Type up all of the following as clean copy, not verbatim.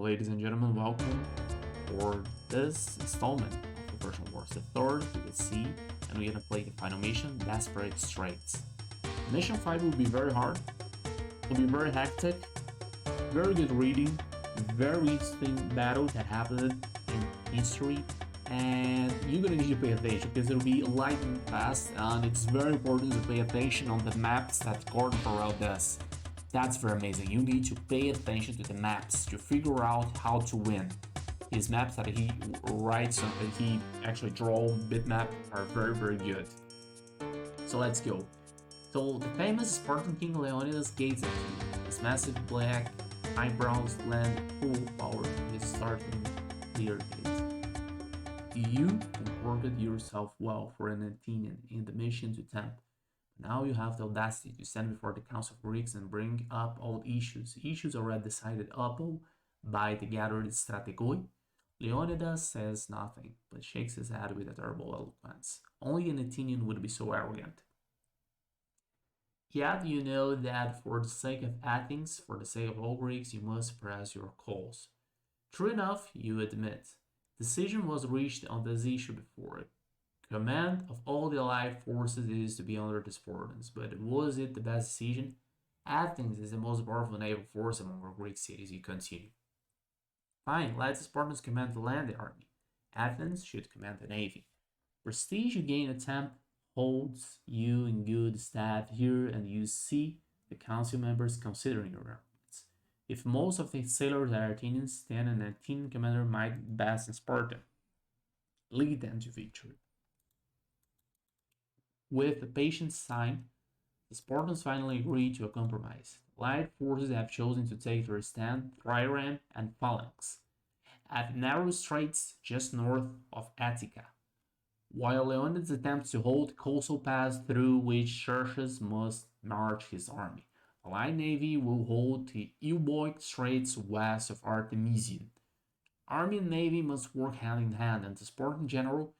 Ladies and gentlemen, welcome for this installment of the Persian Wars. The third to the sea, and we're gonna play the final mission, Desperate Straits. Mission 5 will be very hard, will be very hectic, very good reading, very interesting battle that happened in history, and you're gonna need to pay attention because it'll be lightning fast, and it's very important to pay attention on the maps that Gordon Farrell does. That's very amazing. You need to pay attention to the maps to figure out how to win. His maps that he writes and he actually draws bitmap are very good. So let's go. So the famous Spartan king Leonidas gazed at you. His massive black eyebrows lend full power to his starting clear gaze. You comported yourself well for an Athenian in the mission to tempt. Now you have the audacity to stand before the Council of Greeks and bring up old issues already decided upon by the gathered strategoi. Leonidas says nothing, but shakes his head with a terrible eloquence. Only an Athenian would be so arrogant. Yet you know that for the sake of Athens, for the sake of all Greeks, you must press your cause. True enough, you admit. Decision was reached on this issue before. Command of all the allied forces is to be under the Spartans, but was it the best decision? Athens is the most powerful naval force among our Greek cities, you continue. Fine, let the Spartans command the land army. Athens should command the navy. Prestige you gain a temp holds you in good stead here, and you see the council members considering your arguments. If most of the sailors are Athenians, then an Athenian commander might best in Sparta. Lead them to victory. With a patient sign, the Spartans finally agreed to a compromise. The allied forces have chosen to take their stand trireme and phalanx at narrow straits just north of Attica, while Leonidas attempts to hold the coastal pass through which Xerxes must march his army. The allied navy will hold the Euboea Straits west of Artemision. Army and navy must work hand in hand, and the Spartan general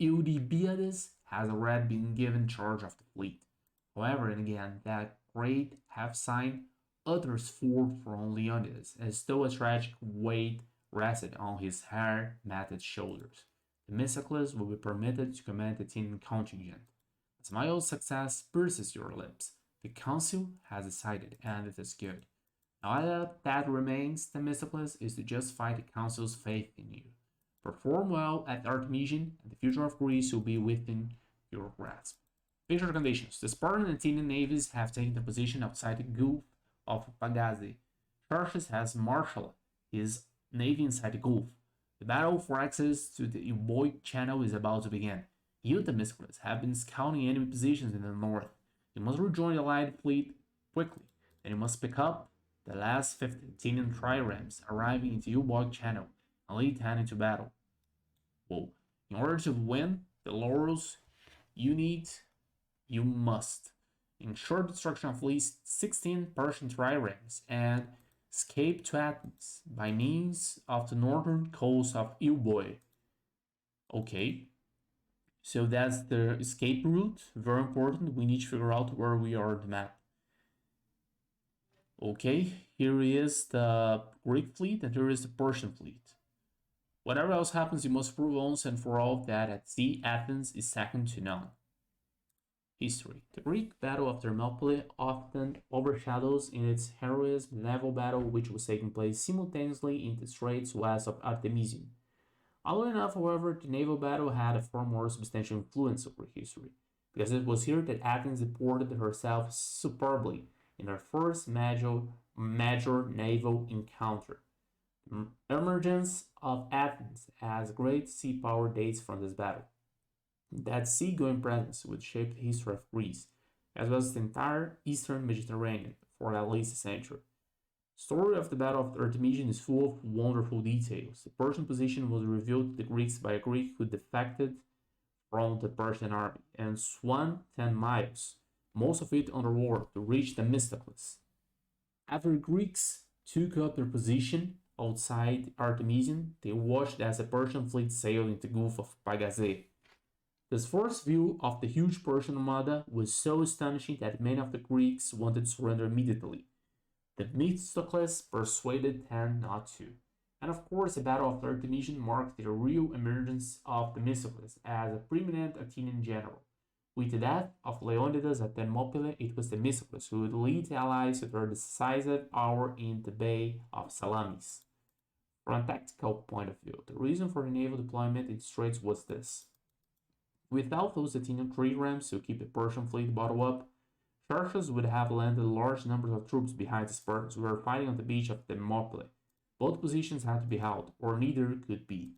Eurybiades has already been given charge of the fleet. However, and again, that great half-sign utters forth from Leonidas, as though a tragic weight rested on his hair-matted shoulders. Themistocles will be permitted to command the Athenian contingent. A smile of success pierces your lips. The council has decided, and it is good. Now that remains, Themistocles, is to justify the council's faith in you. Perform well at Artemision, and the future of Greece will be within your grasp. Picture conditions. The Spartan and Athenian navies have taken the position outside the Gulf of Pagazi. Xerxes has marshaled his navy inside the Gulf. The battle for access to the Euboea Channel is about to begin. You, Themistocles, have been scouting enemy positions in the north. You must rejoin the allied fleet quickly. Then you must pick up the last 50 Athenian triremes arriving into the Euboea Channel and lead 10 into battle. Well, in order to win the laurels you must ensure the destruction of at least 16 Persian triremes and escape to Athens by means of the northern coast of Euboea. Okay, so that's the escape route, very important. We need to figure out where we are on the map. Okay, here is the Greek fleet and here is the Persian fleet. Whatever else happens, you must prove once and for all that at sea Athens is second to none. History. The Greek battle of Thermopylae often overshadows in its heroism the naval battle which was taking place simultaneously in the straits west of Artemision. Oddly enough, however, the naval battle had a far more substantial influence over history, because it was here that Athens deported herself superbly in her first major naval encounter. The emergence of Athens as great sea power dates from this battle. That seagoing presence would shape the history of Greece, as well as the entire eastern Mediterranean, for at least a century. The story of the Battle of Artemision is full of wonderful details. The Persian position was revealed to the Greeks by a Greek who defected from the Persian army and swam 10 miles, most of it underwater, to reach Themistocles. After the Greeks took up their position outside Artemision, they watched as the Persian fleet sailed into the Gulf of Pagazi. This first view of the huge Persian armada was so astonishing that many of the Greeks wanted to surrender immediately. Themistocles persuaded them not to. And of course, the Battle of Artemisium marked the real emergence of Themistocles as a preeminent Athenian general. With the death of Leonidas at Thermopylae, it was Themistocles who would lead the allies to their decisive hour in the Bay of Salamis. From a tactical point of view, the reason for the naval deployment in the Straits was this. Without those Athenian triremes to keep the Persian fleet bottled up, Xerxes would have landed large numbers of troops behind the Spartans who were fighting on the beach of Thermopylae. Both positions had to be held, or neither could be.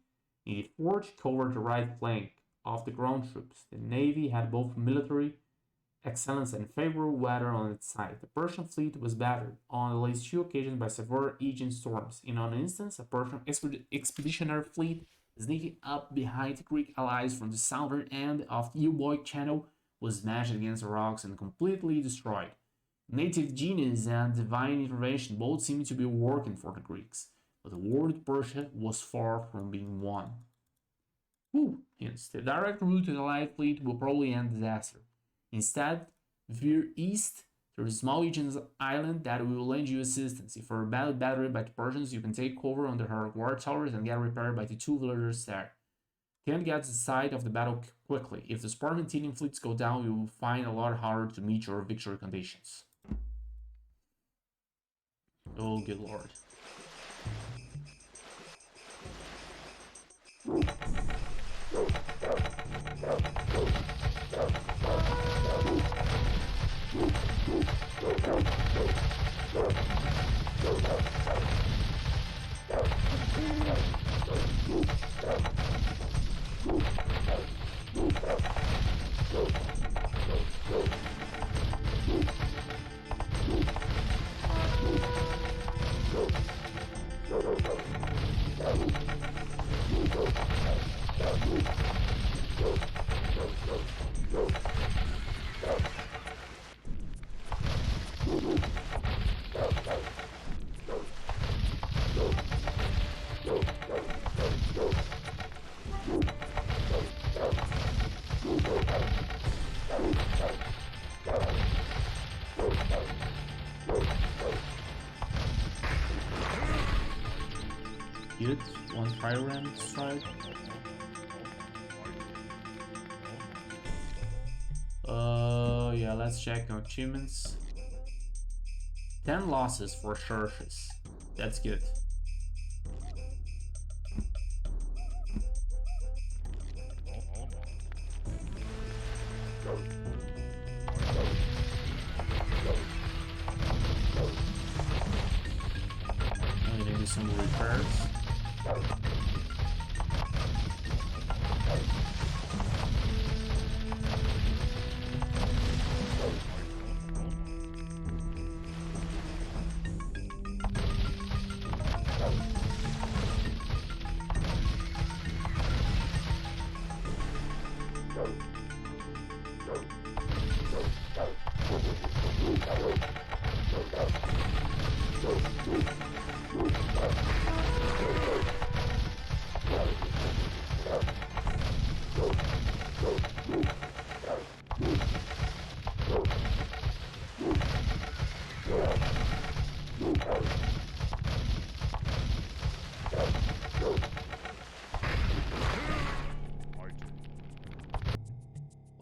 In the forge covered the right flank of the ground troops. The navy had both military excellence and favorable weather on its side. The Persian fleet was battered on at least two occasions by severe Aegean storms. In an instance, a Persian expeditionary fleet sneaking up behind the Greek allies from the southern end of the Euboea Channel was smashed against the rocks and completely destroyed. Native genius and divine intervention both seemed to be working for the Greeks, but the war with Persia was far from being won. Hence, the direct route to the Allied fleet will probably end disaster. Instead, veer east to the small Aegean island that will lend you assistance. If you're battered by the Persians, you can take cover under her guard towers and get repaired by the two villagers there. Can't get to the side of the battle quickly. If the Spartan and Athenian fleets go down, you will find a lot harder to meet your victory conditions. Oh, good lord. Hit one trireme strike. Yeah, let's check our achievements. 10 losses for Xerxes. That's good. I'm gonna do some repairs.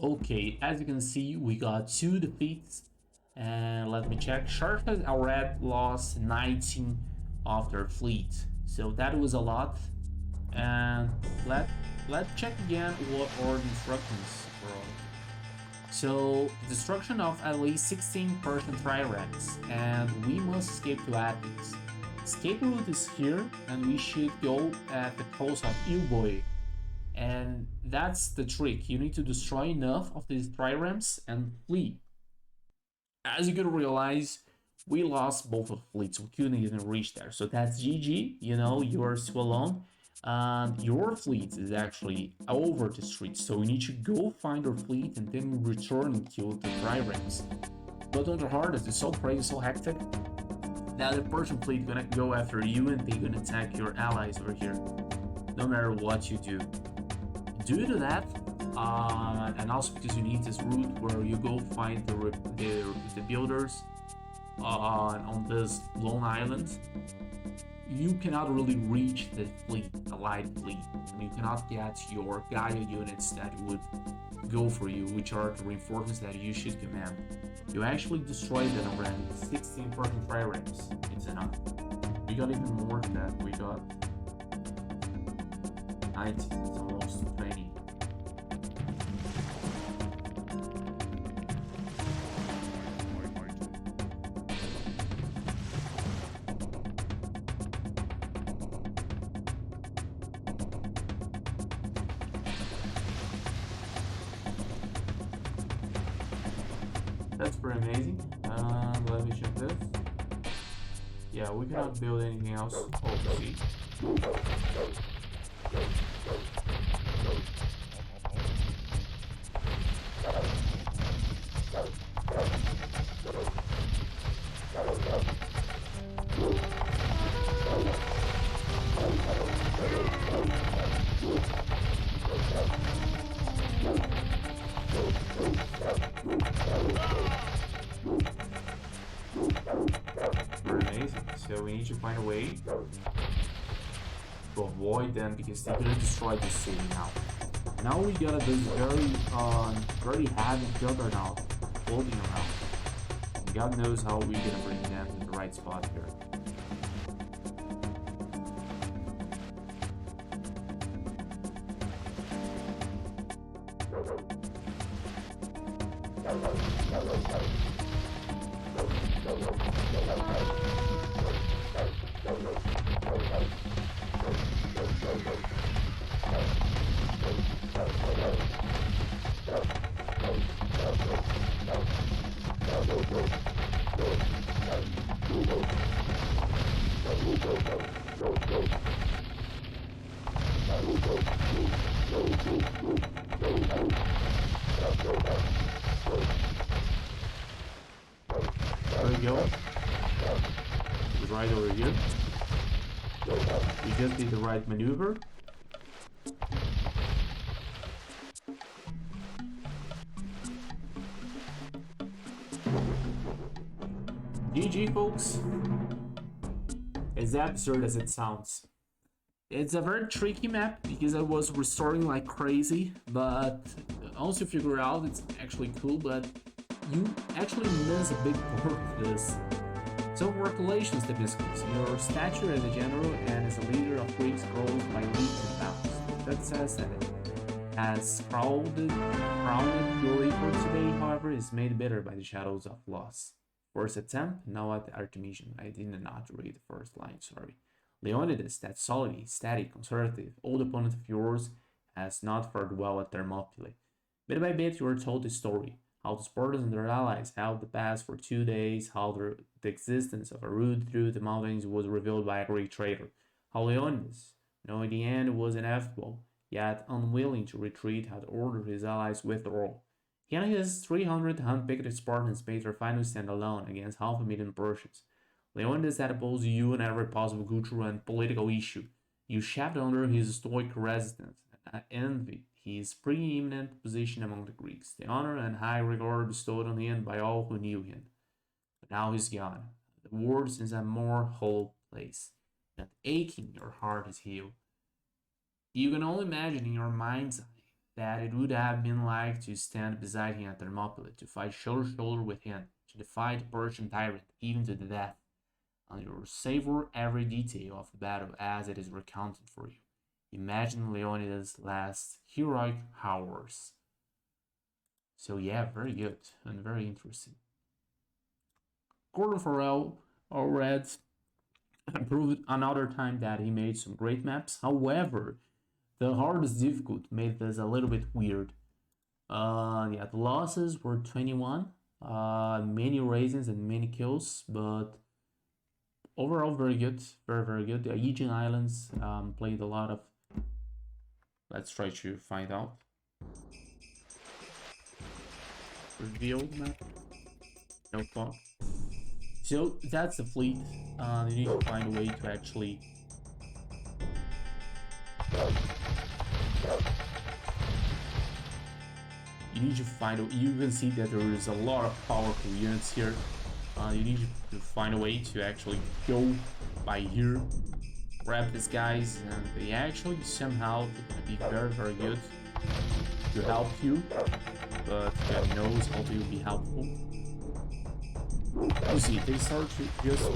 Okay, as you can see, we got 2 defeats. And let me check. Xerxes already lost 19 of their fleet, so that was a lot. And let's check again what are the instructions for. So, destruction of at least 16 Persian triremes, and we must escape to Athens. Escape route is here, and we should go at the coast of Euboea. And that's the trick. You need to destroy enough of these triremes and flee. As you can realize, we lost both of the fleets. We couldn't even reach there. So that's GG. You know, you are still alone. And your fleet is actually over the street. So you need to go find your fleet and then return and kill the triremes. But on the hard, it's so crazy, so hectic, that the Persian fleet gonna go after you and they're gonna attack your allies over here. No matter what you do. Due to that, and also because you need this route where you go find the builders on this lone island, you cannot really reach the fleet, the light fleet, and you cannot get your Gaia units that would go for you, which are the reinforcements that you should command. You actually destroyed them around 16 Persian triremes. It's enough. We got even more than that. We got 19, it's almost 20. That's pretty amazing. Let me check this. Yeah, we cannot build anything else. Oh, see. So we need to find a way to avoid them because they're gonna destroy the city now. Now we got this very heavy juggernaut floating around. And God knows how we're gonna bring them to the right spot here. There we go. It's right over here. We just did the right maneuver. GG, folks. As absurd as it sounds. It's a very tricky map because I was restoring like crazy, but once you figure out it's actually cool, but you actually miss a big part of this. So congratulations, Tibiscus. Your stature as a general and as a leader of Greeks grows by leaps and bounds. That says that it has crowded your effort today, however, is made better by the shadows of loss. First attempt, now at Artemision. I did not read the first line, sorry. Leonidas, that solid, static, conservative, old opponent of yours, has not fared well at Thermopylae. Bit by bit, you are told the story. How the Spartans and their allies held the pass for 2 days, how the existence of a route through the mountains was revealed by a Greek trader, how Leonidas, knowing the end was inevitable, yet unwilling to retreat, had ordered his allies withdraw. He and his 300 hand-picked Spartans made their final stand alone against 500,000 Persians. Leonidas had opposed you in every possible cultural and political issue. You chafed under his stoic resistance and envied his preeminent position among the Greeks, the honor and high regard bestowed on him by all who knew him. But now he's gone. The world is a more whole place. That aching your heart is healed. You can only imagine in your mind's eye that it would have been like to stand beside him at Thermopylae, to fight shoulder to shoulder with him, to defy the Persian tyrant, even to the death. And you will savor every detail of the battle as it is recounted for you. Imagine Leonidas' last heroic hours. So yeah, very good and very interesting. Gordon Farrell read and proved another time that he made some great maps. However, the hardest difficult made this a little bit weird. Yeah, the losses were 21, many raisins and many kills, but overall very good, very good. The Aegean Islands played a lot of. Let's try to find out. Revealed map. No talk. So that's the fleet. You need to find a way to actually. You need to find. You can see that there is a lot of powerful units here. You need to find a way to actually go by here grab these guys, and they actually somehow be very, very good to help you, but God knows how they will be helpful. You see, they start to just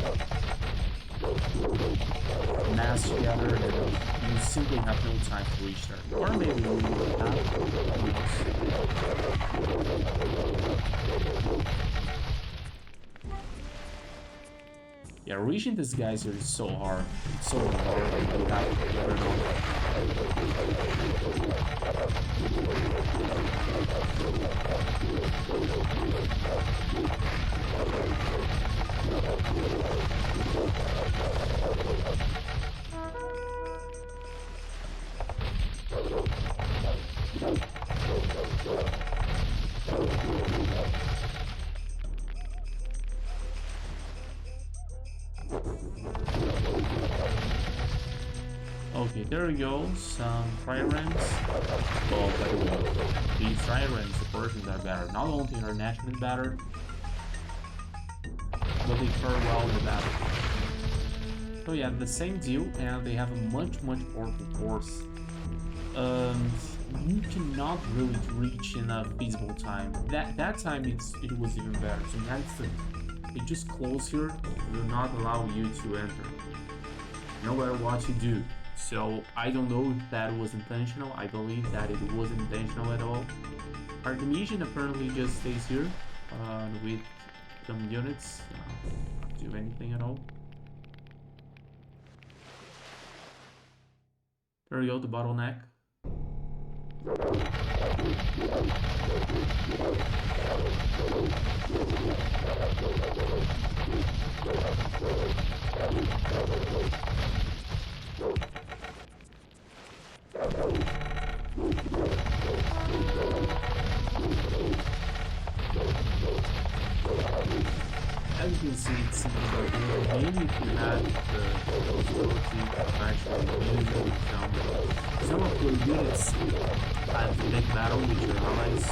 mass together, and you simply have no time to reach there. Or maybe you will have, who knows. Yeah, reaching these guys here is so hard. It's so hard, and you have to get rid of Okay, there we go, some triremes. Oh, by the way, these triremes, the Persians are better. Not only are naturally better, but they fare well in the battle. So yeah, the same deal, and they have a much powerful force. You cannot really reach in a feasible time. That time it was even better. So that's they just close here, will not allow you to enter, no matter what you do. So I don't know if that was intentional. I believe that it wasn't intentional at all. Artemisian apparently just stays here with some units, not do anything at all. There we go, the bottleneck. As you can see, it's simple, but maybe if you had the possibility of actually using some of your units at the big battle with your allies,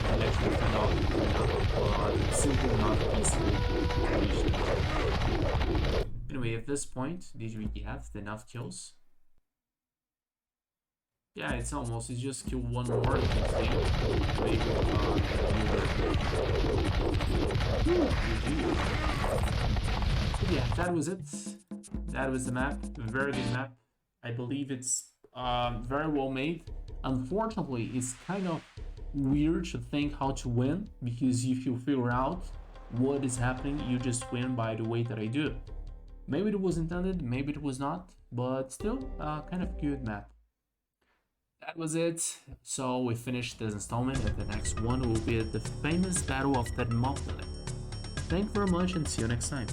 and actually fend off or simply not easily reach them. Anyway, at this point, did we get enough kills? Yeah, it's almost. It's just kill one more. You can see. Yeah, that was it. That was the map. A very good map. I believe it's very well made. Unfortunately, it's kind of weird to think how to win, because if you figure out what is happening, you just win by the way that I do. Maybe it was intended, maybe it was not, but still, kind of good map. That was it. So we finished this installment, and the next one will be the famous Battle of Thermopylae. Thank you very much, and see you next time.